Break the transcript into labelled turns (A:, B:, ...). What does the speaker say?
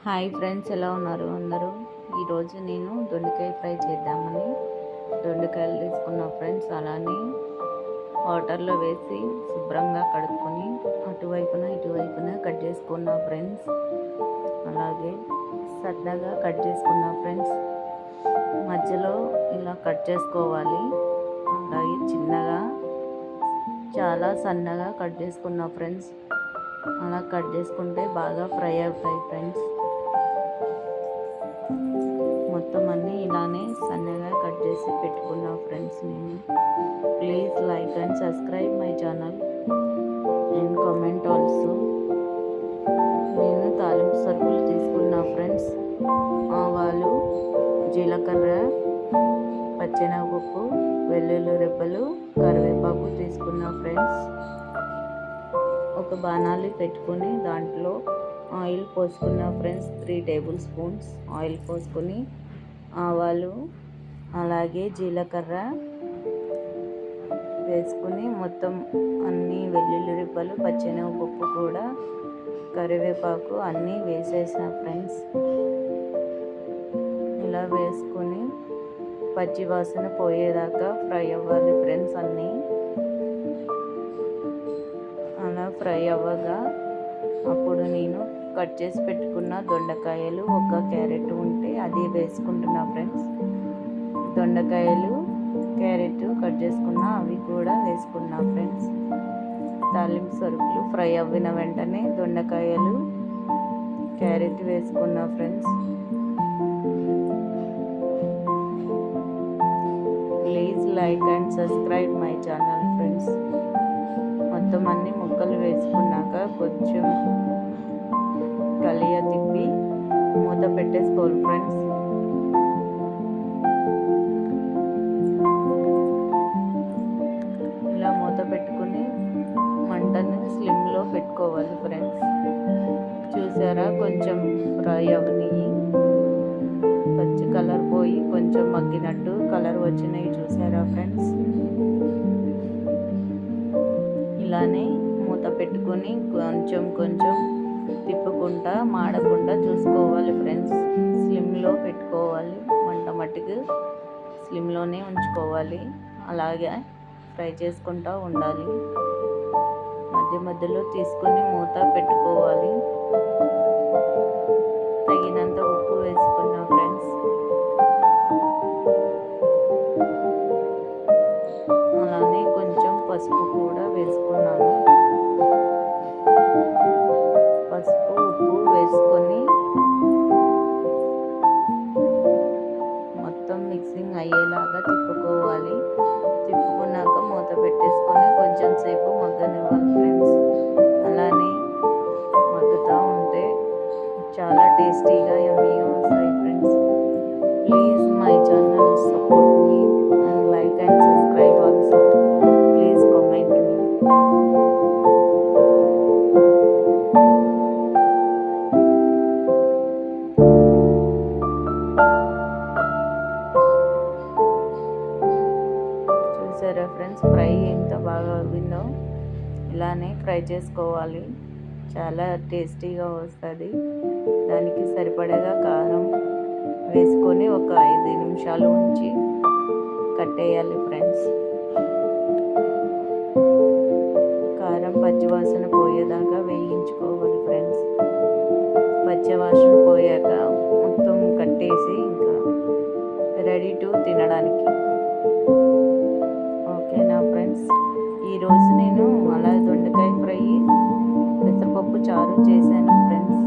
A: Hi friends, ఎలా ఉన్నారు అందరూ? ఈరోజు నేను దొండకాయ ఫ్రై చేద్దామని దొండకాయలు తీసుకున్నా ఫ్రెండ్స్. అలానే వాటర్లో వేసి శుభ్రంగా కడుక్కొని అటువైపున ఇటువైపున కట్ చేసుకున్నా ఫ్రెండ్స్. అలాగే సన్నగా కట్ చేసుకున్నా ఫ్రెండ్స్. మధ్యలో ఇలా కట్ చేసుకోవాలి. అలాగే చిన్నగా చాలా సన్నగా కట్ చేసుకున్నా ఫ్రెండ్స్. అలా కట్ చేసుకుంటే బాగా ఫ్రై అవుతాయి ఫ్రెండ్స్. మొత్తం అన్నీ ఇలానే సన్నగా కట్ చేసి పెట్టుకున్నా ఫ్రెండ్స్. నేను please like and subscribe my channel and comment also. నేను తాలింపు సరుకులు తీసుకున్నా ఫ్రెండ్స్. ఆవాలు, జీలకర్ర, పచ్చెనగపప్పు, వెల్లుల్లి రెబ్బలు, కరివేపాకు తీసుకున్నా ఫ్రెండ్స్. ఒక బాణాలి పెట్టుకొని దాంట్లో ఆయిల్ పోసుకున్న ఫ్రెండ్స్. 3 టేబుల్ స్పూన్స్ ఆయిల్ పోసుకొని ఆవాలు అలాగే జీలకర్ర వేసుకుని మొత్తం అన్నీ వెల్లుల్లి రిబ్బలు, పచ్చెనగపప్పు కూడా, కరివేపాకు అన్నీ వేసేసిన ఫ్రెండ్స్. ఇలా వేసుకొని పచ్చి వాసన పోయేదాకా ఫ్రై అవ్వాలి ఫ్రెండ్స్. అన్నీ అలా ఫ్రై అవ్వగా అప్పుడు నేను కట్ చేసి పెట్టుకున్న దొండకాయలు, ఒక క్యారెట్ ఉంటే అది వేసుకుంటున్నా ఫ్రెండ్స్. దొండకాయలు, క్యారెట్ కట్ చేసుకున్నా అవి కూడా వేసుకున్నా ఫ్రెండ్స్. తాలింపు సరుకులు ఫ్రై అవ్విన వెంటనే దొండకాయలు, క్యారెట్ వేసుకున్నా friends. Please like and subscribe my channel friends. మొత్తం అన్ని ముక్కలు వేసుకున్నాక కొంచెం కలియ తిప్పి మూత పెట్టేసుకోవాలి ఫ్రెండ్స్. ఇలా మూత పెట్టుకుని మంటను స్లిమ్లో పెట్టుకోవాలి ఫ్రెండ్స్. చూసారా, కొంచెం ఫ్రై అవనివి, పచ్చి కలర్ పోయి కొంచెం మగ్గినట్టు కలర్ వచ్చినాయి. చూసారా ఫ్రెండ్స్? ఇలానే మూత పెట్టుకొని కొంచెం కొంచెం తిప్పుకుంటా మాడకుండా చూసుకోవాలి ఫ్రెండ్స్. స్లిమ్లో పెట్టుకోవాలి, మంట మట్టుకు స్లిమ్లోనే ఉంచుకోవాలి. అలాగే ఫ్రై చేసుకుంటూ ఉండాలి. మధ్య మధ్యలో తీసుకొని మూత పెట్టుకోవాలి. తగినంత ఉప్పు వేసుకున్నా ఫ్రెండ్స్. అలానే కొంచెం పసుపు కూడా వేసుకున్నాను. పసుపు, ఉప్పు వేసుకొని మొత్తం మిక్సింగ్ అయ్యేలాగా తిప్పుకోవాలి. తిప్పుకున్నాక మూత పెట్టేసుకొని కొంచెం సేపు మగ్గనివ్వాలి ఫ్రెండ్స్. అలానే మగ్గుతూ ఉంటే చాలా టేస్టీగా యమ్మీగా వస్తాయి friends. Please my channel support me and like and subscribe also. Please comment me. చూసారా ఫ్రెండ్స్, ఫ్రై ఎంత బాగా అవ్విందో. ఇలానే ఫ్రై చేసుకోవాలి, చాలా టేస్టీగా వస్తుంది. దానికి సరిపడగా కారం వేసుకొని ఒక 5 నిమిషాలు ఉంచి కట్టేయాలి ఫ్రెండ్స్. కారం పచ్చివాసన పోయేదాకా వేయించుకోవాలి ఫ్రెండ్స్. పచ్చివాసన పోయాక మొత్తం కట్టేసి ఇంకా రెడీ టు తినడానికి. ఓకేనా ఫ్రెండ్స్? ఈరోజు నేను అలా దొండకాయ ఫ్రై, పెసరపప్పు చారు చేశాను ఫ్రెండ్స్.